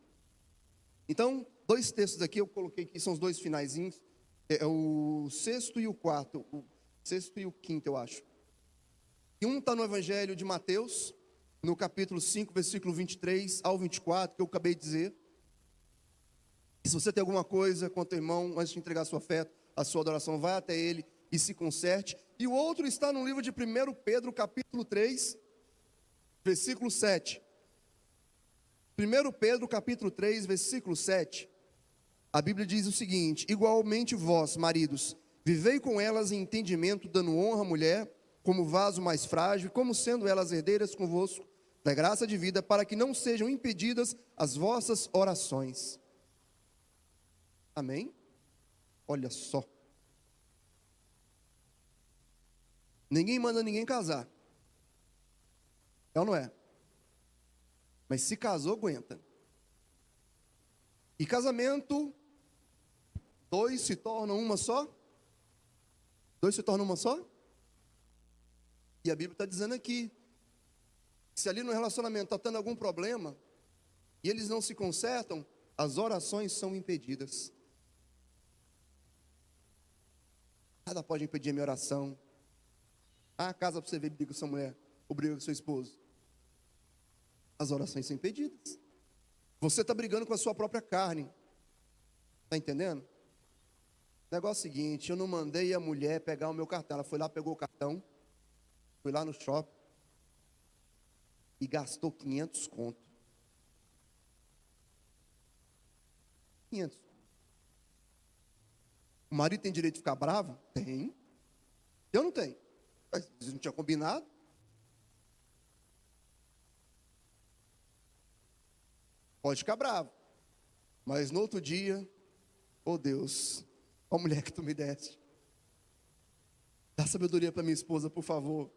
Então, dois textos aqui, eu coloquei aqui, são os dois finaizinhos. É o sexto e o quarto. O sexto e o quinto, eu acho. E um está no Evangelho de Mateus, no capítulo 5, versículo 23 ao 24, que eu acabei de dizer. E se você tem alguma coisa contra o irmão, antes de entregar a sua fé, a sua adoração, vai até ele e se conserte. E o outro está no livro de 1 Pedro, capítulo 3, versículo 7. 1 Pedro, capítulo 3, versículo 7. A Bíblia diz o seguinte: igualmente vós, maridos, vivei com elas em entendimento, dando honra à mulher, como vaso mais frágil, como sendo elas herdeiras convosco da graça de vida, para que não sejam impedidas as vossas orações. Amém? Olha só. Ninguém manda ninguém casar. É ou não é? Mas se casou, aguenta. E casamento, dois se tornam uma só? Dois se tornam uma só? E a Bíblia está dizendo aqui, se ali no relacionamento está tendo algum problema, e eles não se consertam, as orações são impedidas. Nada pode impedir a minha oração. Ah, casa para você ver, briga com sua mulher, ou briga com seu esposo. As orações são impedidas. Você está brigando com a sua própria carne. Está entendendo? O negócio é o seguinte, eu não mandei a mulher pegar o meu cartão. Ela foi lá, pegou o cartão, foi lá no shopping e gastou 500 conto. 500. O marido tem direito de ficar bravo? Tem. Eu não tenho. Mas não tinha combinado. Pode ficar bravo. Mas no outro dia, oh Deus, ó mulher que tu me deste. Dá sabedoria para minha esposa, por favor.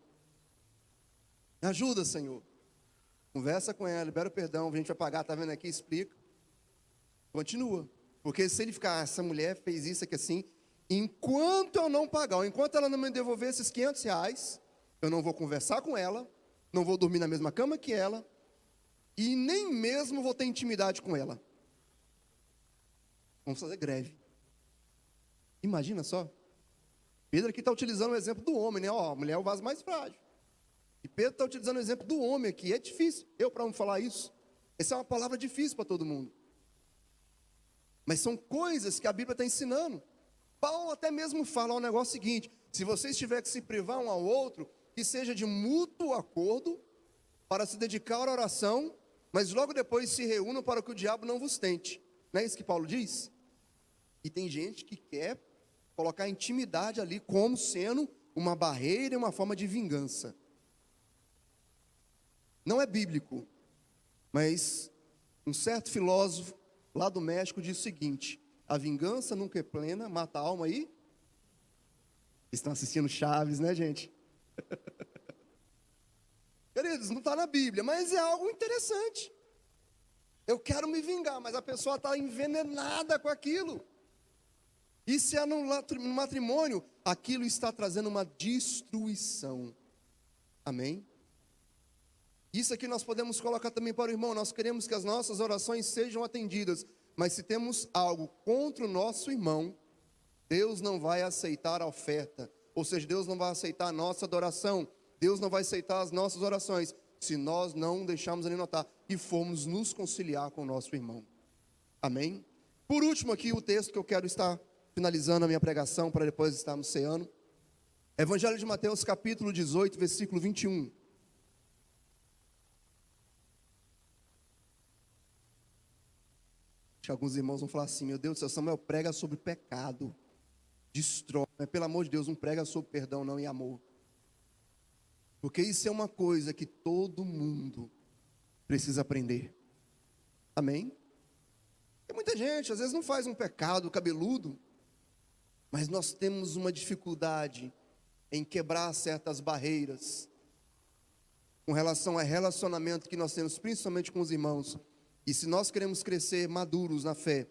Me ajuda, Senhor. Conversa com ela, libera o perdão, a gente vai pagar, tá vendo aqui, explica. Continua. Porque se ele ficar, essa mulher fez isso aqui assim, enquanto eu não pagar, enquanto ela não me devolver esses 500 reais, Eu não vou conversar com ela, não vou dormir na mesma cama que ela, e nem mesmo vou ter intimidade com ela. Vamos fazer greve. Imagina só. Pedro aqui está utilizando o exemplo do homem, né? Ó, a mulher é o vaso mais frágil. E Pedro está utilizando o exemplo do homem aqui. É difícil para um falar isso. Essa é uma palavra difícil para todo mundo. Mas são coisas que a Bíblia está ensinando. Paulo até mesmo fala o negócio seguinte: se vocês tiverem que se privar um ao outro, que seja de mútuo acordo, para se dedicar à oração, mas logo depois se reúnam para que o diabo não vos tente. Não é isso que Paulo diz? E tem gente que quer colocar a intimidade ali como sendo uma barreira e uma forma de vingança. Não é bíblico, mas um certo filósofo lá do México diz o seguinte: a vingança nunca é plena, mata a alma aí. Estão assistindo Chaves, né, gente? Queridos, não está na Bíblia, mas é algo interessante. Eu quero me vingar, mas a pessoa está envenenada com aquilo. E se é no matrimônio, aquilo está trazendo uma destruição. Amém? Isso aqui nós podemos colocar também para o irmão. Nós queremos que as nossas orações sejam atendidas, mas se temos algo contra o nosso irmão, Deus não vai aceitar a oferta. Ou seja, Deus não vai aceitar a nossa adoração. Deus não vai aceitar as nossas orações, se nós não deixarmos ali notar e formos nos conciliar com o nosso irmão. Amém? Por último aqui o texto que eu quero estar finalizando a minha pregação, para depois estarmos ceando. Evangelho de Mateus capítulo 18, versículo 21. Acho que alguns irmãos vão falar assim: meu Deus do céu, Samuel prega sobre pecado, destrói, mas pelo amor de Deus, não prega sobre perdão não e amor. Porque isso é uma coisa que todo mundo precisa aprender. Amém? Tem muita gente, às vezes não faz um pecado cabeludo, mas nós temos uma dificuldade em quebrar certas barreiras com relação ao relacionamento que nós temos, principalmente com os irmãos. E se nós queremos crescer maduros na fé,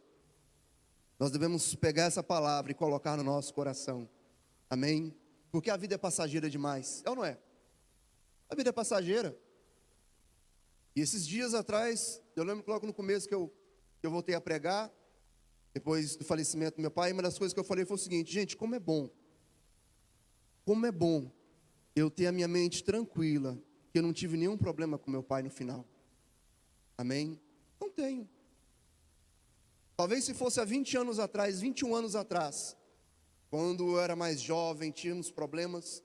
nós devemos pegar essa palavra e colocar no nosso coração. Amém? Porque a vida é passageira demais, é ou não é? A vida é passageira. E esses dias atrás, eu lembro que logo no começo que eu voltei a pregar, depois do falecimento do meu pai, uma das coisas que eu falei foi o seguinte: gente, como é bom eu ter a minha mente tranquila, que eu não tive nenhum problema com meu pai no final. Amém? Não tenho. Talvez se fosse há 20 anos atrás, 21 anos atrás, quando eu era mais jovem, tínhamos problemas.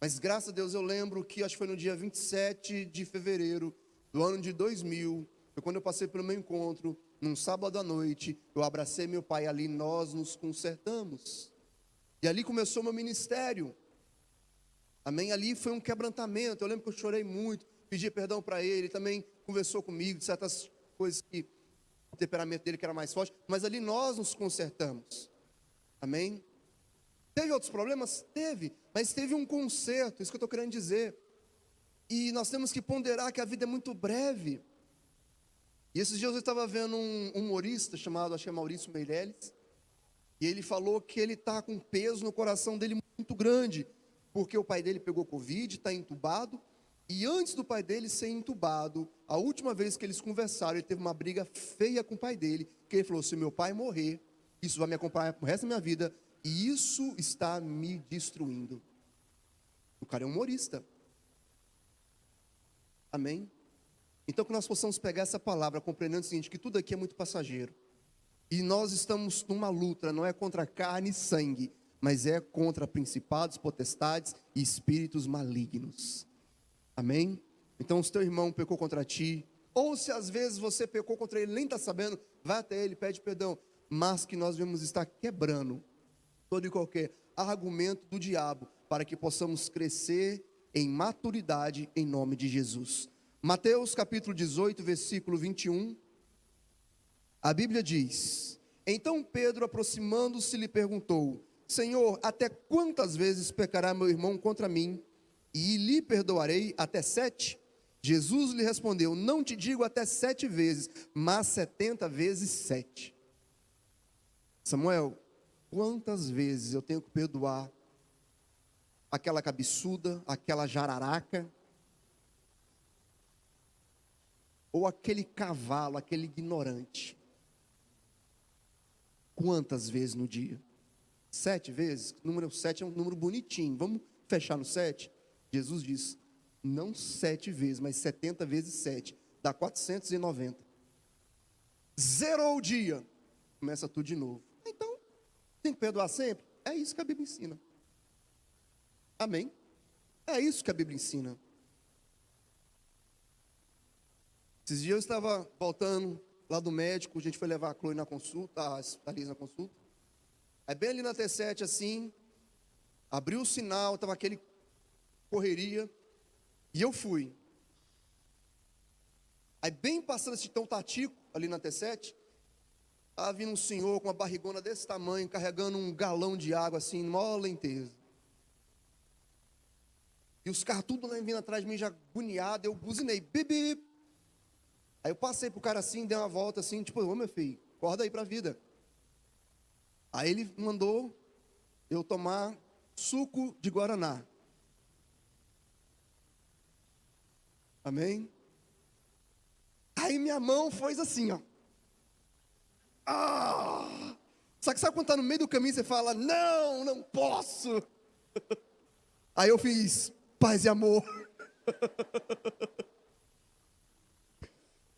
Mas graças a Deus eu lembro que acho que foi no dia 27 de fevereiro do ano de 2000, foi quando eu passei pelo meu encontro, num sábado à noite, eu abracei meu pai ali, nós nos consertamos. E ali começou meu ministério. Amém? Ali foi um quebrantamento. Eu lembro que eu chorei muito, pedi perdão para ele também conversou comigo de certas coisas que o temperamento dele que era mais forte, mas ali nós nos consertamos. Amém? Teve outros problemas? Teve, mas teve um conserto, isso que eu estou querendo dizer. E nós temos que ponderar que a vida é muito breve. E esses dias eu estava vendo um humorista chamado, acho que é Maurício Meirelles, e ele falou que ele está com peso no coração dele muito grande, porque o pai dele pegou Covid, está entubado, e antes do pai dele ser entubado, a última vez que eles conversaram, ele teve uma briga feia com o pai dele, que ele falou: se meu pai morrer, isso vai me acompanhar pro resto da minha vida, e isso está me destruindo. O cara é humorista. Amém? Então que nós possamos pegar essa palavra, compreendendo o seguinte, que tudo aqui é muito passageiro. E nós estamos numa luta, não é contra carne e sangue, mas é contra principados, potestades e espíritos malignos. Amém? Então se teu irmão pecou contra ti, ou se às vezes você pecou contra ele, nem está sabendo, vai até ele, pede perdão. Mas que nós devemos estar quebrando todo e qualquer argumento do diabo, para que possamos crescer em maturidade em nome de Jesus. Mateus capítulo 18, versículo 21, a Bíblia diz: então Pedro, aproximando-se, lhe perguntou: Senhor, até quantas vezes pecará meu irmão contra mim, e lhe perdoarei até 7? Jesus lhe respondeu: não te digo até 7 vezes, mas 70 vezes 7. Samuel, quantas vezes eu tenho que perdoar aquela cabeçuda, aquela jararaca, ou aquele cavalo, aquele ignorante. Quantas vezes no dia? 7 vezes? O número 7 é um número bonitinho. Vamos fechar no 7? Jesus diz, não 7 vezes, mas 70 vezes 7. Dá 490. Zerou o dia. Começa tudo de novo. Então, tem que perdoar sempre? É isso que a Bíblia ensina. Amém? É isso que a Bíblia ensina. Esses dias eu estava voltando lá do médico, a gente foi levar a Chloe na consulta, a Liz na consulta. Aí bem ali na T7 assim, abriu o sinal, estava aquele correria, e eu fui. Aí bem passando esse tão tatico ali na T7, estava vindo um senhor com uma barrigona desse tamanho, carregando um galão de água assim, mó lenteza. E os carros tudo lá vindo atrás de mim, já agoniado, eu buzinei, bibi. Aí eu passei pro cara assim, dei uma volta assim, tipo, ô meu filho, acorda aí pra vida. Aí ele mandou eu tomar suco de guaraná. Amém? Aí minha mão foi assim, ó. Só que sabe quando tá no meio do caminho, você fala, não, não posso. Aí eu fiz, paz e amor.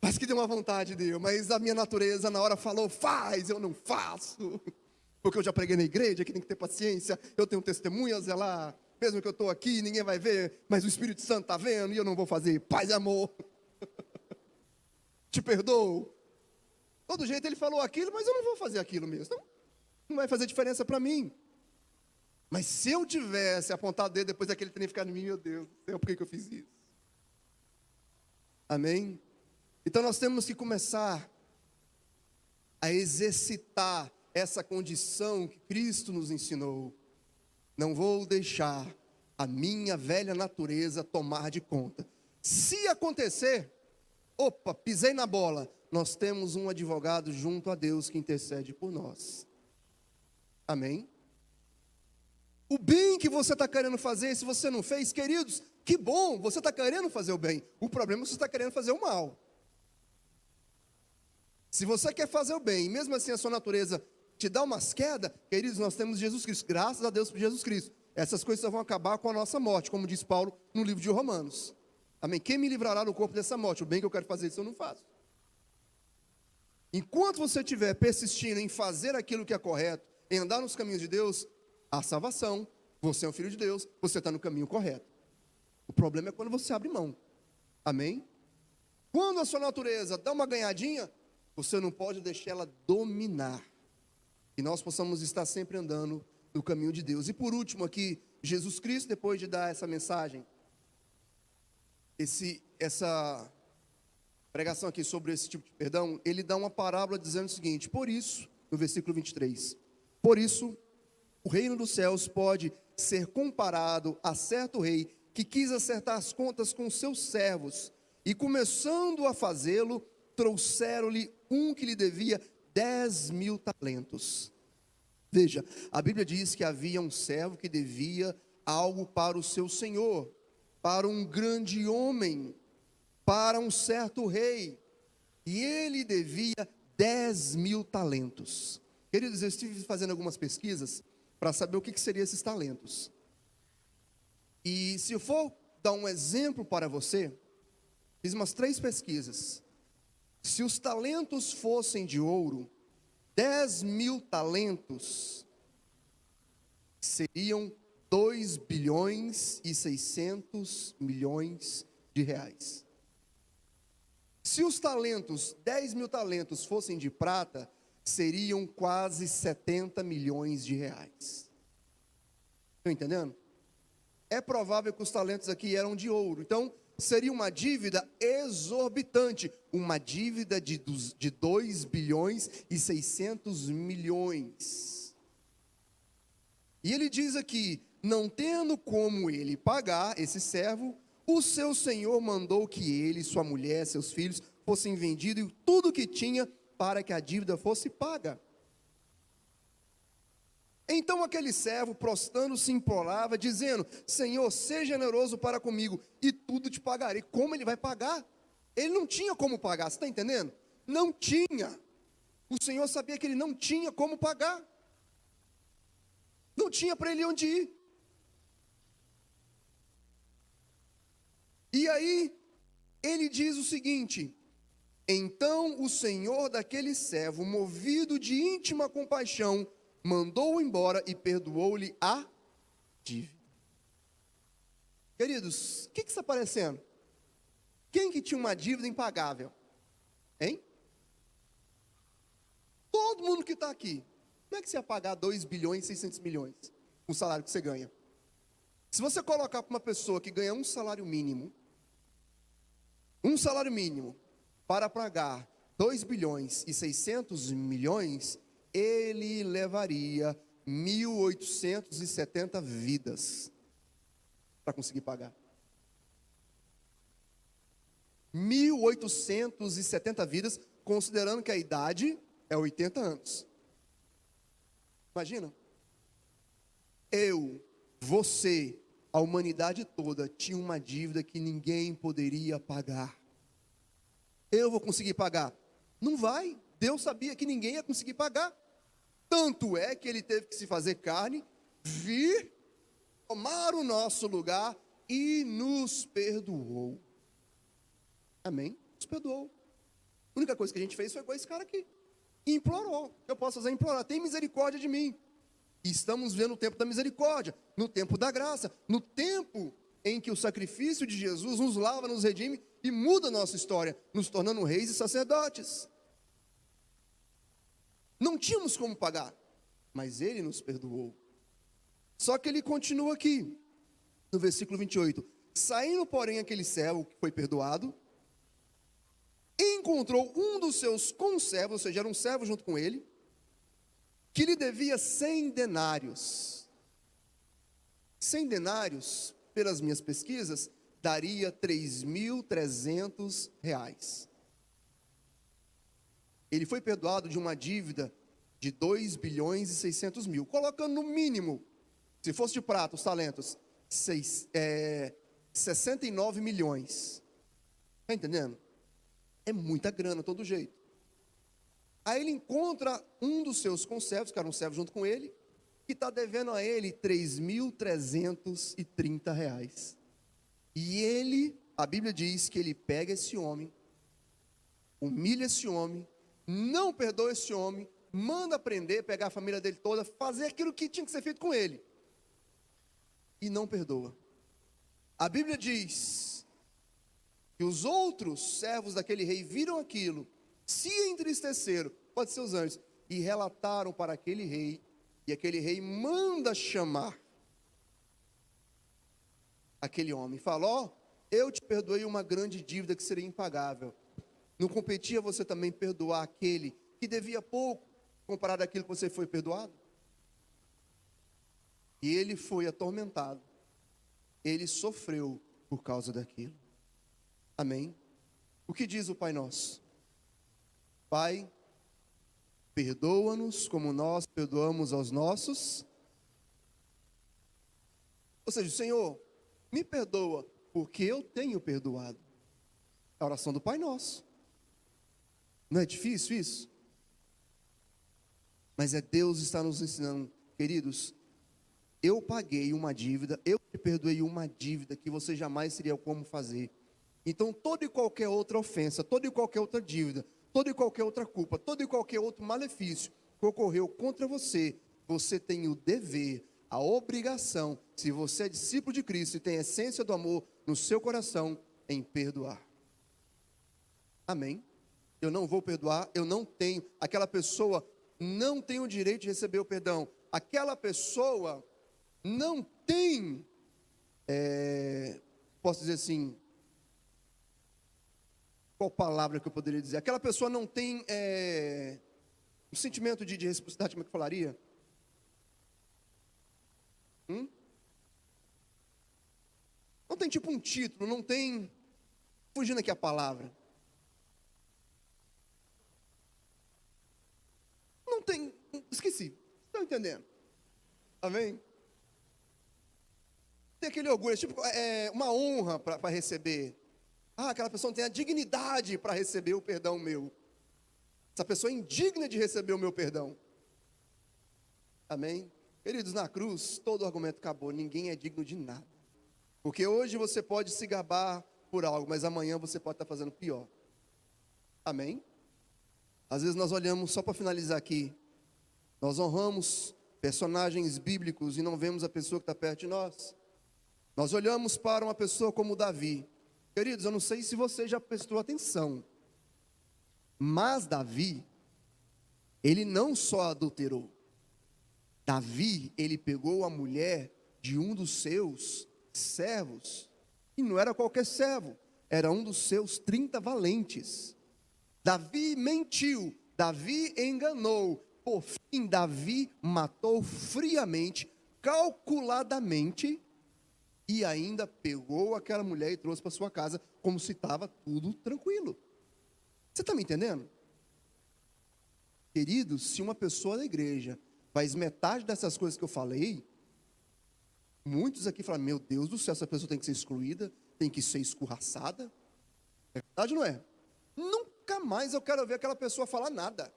Mas que deu uma vontade, Deus, mas a minha natureza na hora falou, faz, eu não faço. Porque eu já preguei na igreja, que tem que ter paciência, eu tenho testemunhas, lá, mesmo que eu estou aqui, ninguém vai ver, mas o Espírito Santo está vendo, e eu não vou fazer, paz e amor. Te perdoo. Todo jeito ele falou aquilo, mas eu não vou fazer aquilo mesmo. Então, não vai fazer diferença para mim. Mas se eu tivesse apontado o dedo depois daquele trem ficar em mim, meu Deus, por que eu fiz isso? Amém? Então nós temos que começar a exercitar essa condição que Cristo nos ensinou. Não vou deixar a minha velha natureza tomar de conta. Se acontecer, opa, pisei na bola, nós temos um advogado junto a Deus que intercede por nós. Amém? O bem que você está querendo fazer, se você não fez, queridos, que bom, você está querendo fazer o bem. O problema é que você está querendo fazer o mal. Se você quer fazer o bem, e mesmo assim a sua natureza te dá umas quedas, queridos, nós temos Jesus Cristo, graças a Deus por Jesus Cristo. Essas coisas só vão acabar com a nossa morte, como diz Paulo no livro de Romanos. Amém? Quem me livrará do corpo dessa morte? O bem que eu quero fazer, isso eu não faço. Enquanto você estiver persistindo em fazer aquilo que é correto, em andar nos caminhos de Deus, há salvação, você é um filho de Deus, você está no caminho correto. O problema é quando você abre mão. Amém? Quando a sua natureza dá uma ganhadinha, você não pode deixar ela dominar. E nós possamos estar sempre andando no caminho de Deus. E por último aqui, Jesus Cristo, depois de dar essa mensagem, essa pregação aqui sobre esse tipo de perdão, ele dá uma parábola dizendo o seguinte, por isso, no versículo 23, por isso, o reino dos céus pode ser comparado a certo rei que quis acertar as contas com seus servos, e começando a fazê-lo, trouxeram-lhe um que lhe devia 10.000 talentos. Veja, a Bíblia diz que havia um servo que devia algo para o seu senhor, para um grande homem, para um certo rei, e ele devia 10.000 talentos. Queridos, eu estive fazendo algumas pesquisas para saber o que seriam esses talentos. E se eu for dar um exemplo para você, fiz umas 3 pesquisas. Se os talentos fossem de ouro, 10.000 talentos seriam 2 bilhões e 600 milhões de reais. Se os talentos, 10.000 talentos fossem de prata, seriam quase 70 milhões de reais. Estão entendendo? É provável que os talentos aqui eram de ouro. Então, seria uma dívida exorbitante. Uma dívida de 2 bilhões e 600 milhões. E ele diz aqui, não tendo como ele pagar, esse servo, o seu senhor mandou que ele, sua mulher, seus filhos, fossem vendidos e tudo que tinha para que a dívida fosse paga. Então aquele servo, prostrando-se, implorava, dizendo: Senhor, seja generoso para comigo, e tudo te pagarei. Como ele vai pagar? Ele não tinha como pagar, você está entendendo? Não tinha. O Senhor sabia que ele não tinha como pagar. Não tinha para ele onde ir. E aí, ele diz o seguinte: então o senhor daquele servo, movido de íntima compaixão, mandou-o embora e perdoou-lhe a dívida. Queridos, o que está parecendo? Quem que tinha uma dívida impagável? Hein? Todo mundo que está aqui. Como é que você ia pagar 2 bilhões e 600 milhões com o salário que você ganha? Se você colocar para uma pessoa que ganha um salário mínimo, para pagar 2 bilhões e 600 milhões, ele levaria 1.870 vidas para conseguir pagar. 1.870 vidas, considerando que a idade é 80 anos. Imagina. Eu, você, a humanidade toda tinha uma dívida que ninguém poderia pagar. Eu vou conseguir pagar? Não vai. Deus sabia que ninguém ia conseguir pagar. Tanto é que ele teve que se fazer carne, vir, tomar o nosso lugar e nos perdoou. Amém? Nos perdoou. A única coisa que a gente fez foi com esse cara aqui. E implorou. Eu posso fazer implorar. Tem misericórdia de mim. E estamos vendo o tempo da misericórdia, no tempo da graça, no tempo em que o sacrifício de Jesus nos lava, nos redime e muda a nossa história, nos tornando reis e sacerdotes. Não tínhamos como pagar, mas ele nos perdoou. Só que ele continua aqui, no versículo 28. Saindo, porém, aquele servo que foi perdoado, encontrou um dos seus conservos, ou seja, era um servo junto com ele, que lhe devia 100 denários. 100 denários, pelas minhas pesquisas, daria 3.300 reais. Ele foi perdoado de uma dívida de 2 bilhões e 600 mil, colocando no mínimo, se fosse de prata, os talentos, 69 milhões. Está entendendo? É muita grana, todo jeito. Aí ele encontra um dos seus conservos, que era um servo junto com ele, que está devendo a ele 3.330 reais. E ele, a Bíblia diz que ele pega esse homem, humilha esse homem, não perdoa esse homem, manda prender, pegar a família dele toda, fazer aquilo que tinha que ser feito com ele. E não perdoa. A Bíblia diz que os outros servos daquele rei viram aquilo, se entristeceram, pode ser os anjos, e relataram para aquele rei, e aquele rei manda chamar aquele homem, fala: ó, eu te perdoei uma grande dívida que seria impagável. Não competia você também perdoar aquele que devia pouco, comparado àquilo que você foi perdoado? E ele foi atormentado, ele sofreu por causa daquilo. Amém? O que diz o Pai Nosso? Pai, perdoa-nos como nós perdoamos aos nossos. Ou seja, Senhor, me perdoa porque eu tenho perdoado. A oração do Pai Nosso. Não é difícil isso? Mas Deus está nos ensinando, queridos, eu paguei uma dívida, eu te perdoei uma dívida que você jamais teria como fazer. Então toda e qualquer outra ofensa, toda e qualquer outra dívida, toda e qualquer outra culpa, todo e qualquer outro malefício que ocorreu contra você, você tem o dever, a obrigação, se você é discípulo de Cristo e tem a essência do amor no seu coração, em perdoar. Amém? Eu não vou perdoar, eu não tenho, aquela pessoa não tem o direito de receber o perdão, aquela pessoa não tem, posso dizer assim, qual palavra que eu poderia dizer? Aquela pessoa não tem um sentimento de reciprocidade, como é que eu falaria? Não tem tipo um título, não tem, fugindo aqui a palavra. Não tem, esqueci, estão entendendo? Amém? Tem aquele orgulho, tipo, uma honra para receber. Aquela pessoa não tem a dignidade para receber o perdão meu. Essa pessoa é indigna de receber o meu perdão. Amém? Queridos, na cruz, todo o argumento acabou. Ninguém é digno de nada. Porque hoje você pode se gabar por algo, mas amanhã você pode estar fazendo pior. Amém? Às vezes nós olhamos, só para finalizar aqui, nós honramos personagens bíblicos e não vemos a pessoa que está perto de nós. Nós olhamos para uma pessoa como Davi. Queridos, eu não sei se você já prestou atenção, mas Davi, ele não só adulterou. Davi, ele pegou a mulher de um dos seus servos, e não era qualquer servo, era um dos seus 30 valentes. Davi mentiu, Davi enganou, por fim Davi matou friamente, calculadamente, e ainda pegou aquela mulher e trouxe para sua casa, como se estava tudo tranquilo. Você está me entendendo? Queridos, se uma pessoa da igreja faz metade dessas coisas que eu falei, muitos aqui falam, meu Deus do céu, essa pessoa tem que ser excluída, tem que ser escorraçada. É verdade ou não é? Nunca mais eu quero ver aquela pessoa falar nada.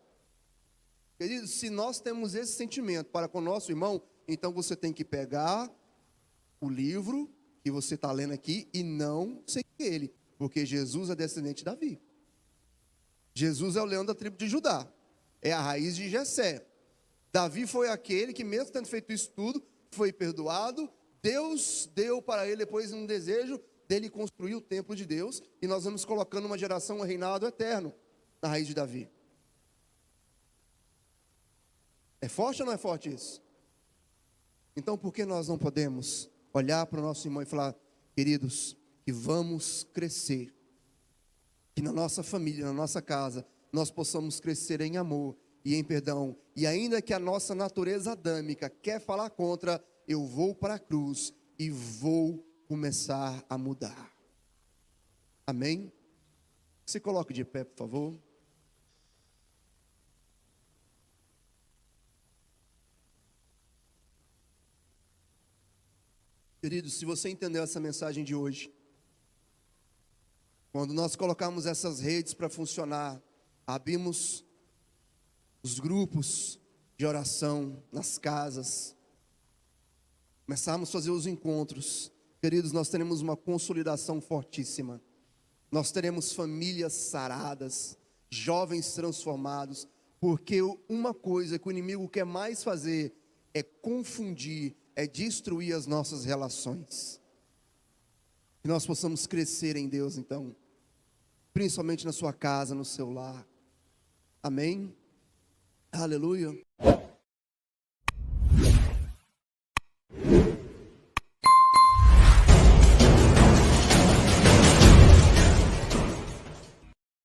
Queridos, se nós temos esse sentimento para com o nosso irmão, então você tem que pegar o livro que você está lendo aqui e não seguir ele, porque Jesus é descendente de Davi. Jesus é o leão da tribo de Judá, é a raiz de Jessé. Davi foi aquele que, mesmo tendo feito isso tudo, foi perdoado. Deus deu para ele depois um desejo dele construir o templo de Deus, e nós vamos colocando uma geração, um reinado eterno na raiz de Davi. É forte ou não é forte isso? Então por que nós não podemos olhar para o nosso irmão e falar, queridos, que vamos crescer, que na nossa família, na nossa casa, nós possamos crescer em amor e em perdão, e ainda que a nossa natureza adâmica quer falar contra, eu vou para a cruz e vou começar a mudar. Amém? Se coloque de pé, por favor. Queridos, se você entendeu essa mensagem de hoje, quando nós colocamos essas redes para funcionar, abrimos os grupos de oração nas casas, começamos a fazer os encontros, queridos, nós teremos uma consolidação fortíssima, nós teremos famílias saradas, jovens transformados, porque uma coisa que o inimigo quer mais fazer é confundir, é destruir as nossas relações. Que nós possamos crescer em Deus, então, principalmente na sua casa, no seu lar. Amém? Aleluia.